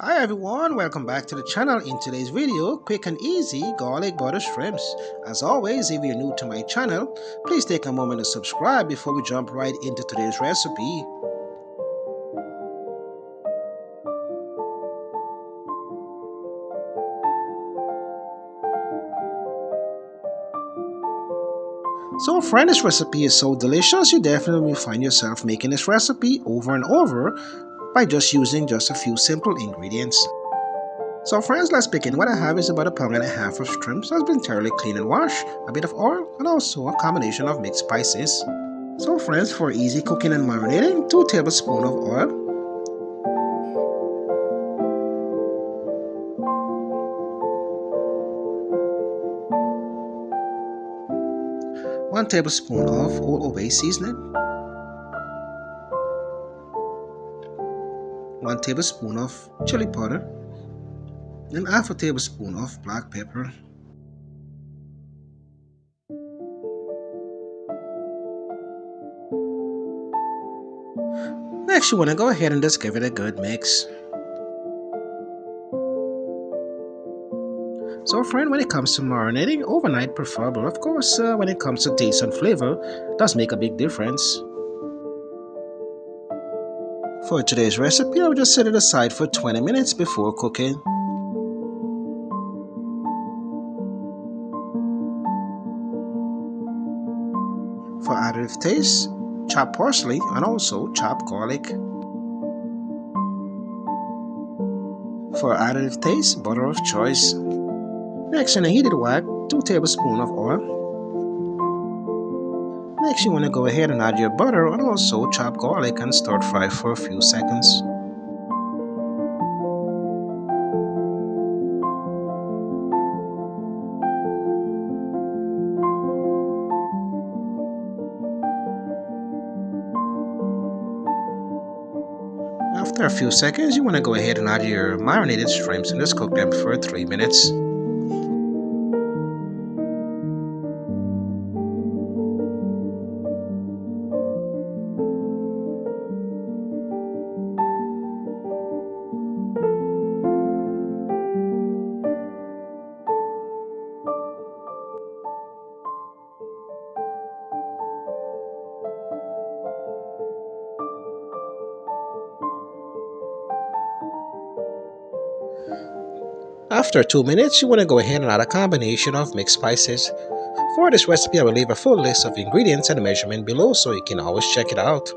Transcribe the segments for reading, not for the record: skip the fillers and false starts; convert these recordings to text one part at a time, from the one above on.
Hi everyone, welcome back to the channel. In today's video, quick and easy garlic butter shrimps. As always, if you're new to my channel, please take a moment to subscribe before we jump right into today's recipe. So friend, this recipe is so delicious, you definitely will find yourself making this recipe over and over by just using just a few simple ingredients. So friends, let's begin. What I have is about 1.5 pounds of shrimps that's been thoroughly cleaned and washed, a bit of oil, and also a combination of mixed spices. So friends, for easy cooking and marinating, 2 tablespoons of oil, 1 tablespoon of Old Bay seasoning, 1 tablespoon of chili powder, and half a tablespoon of black pepper. Next, you want to go ahead and just give it a good mix. So friend, when it comes to marinating, overnight preferable. Of course, when it comes to taste and flavor, it does make a big difference. For today's recipe, I will just set it aside for 20 minutes before cooking. For additive taste, chop parsley and also chop garlic. For additive taste, butter of choice. Next, in a heated wok, 2 tablespoons of oil. Next, you want to go ahead and add your butter and also chop garlic and stir fry for a few seconds. After a few seconds, you want to go ahead and add your marinated shrimps and just cook them for 3 minutes. After 2 minutes, you want to go ahead and add a combination of mixed spices. For this recipe, I will leave a full list of ingredients and measurement below so you can always check it out.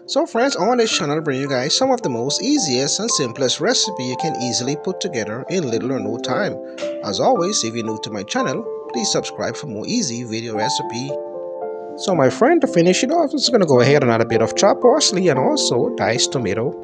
So friends, on this channel I bring you guys some of the most easiest and simplest recipe you can easily put together in little or no time. As always, if you're new to my channel, please subscribe for more easy video recipe. So my friend, to finish it off, I'm just going to go ahead and add a bit of chopped parsley and also diced tomato.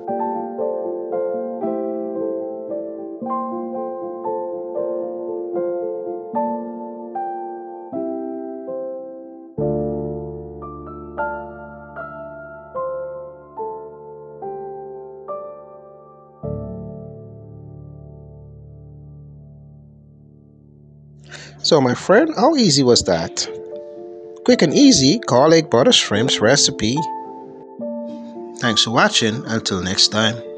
So my friend, how easy was that? Quick and easy garlic butter shrimps recipe. Thanks for watching. Until next time.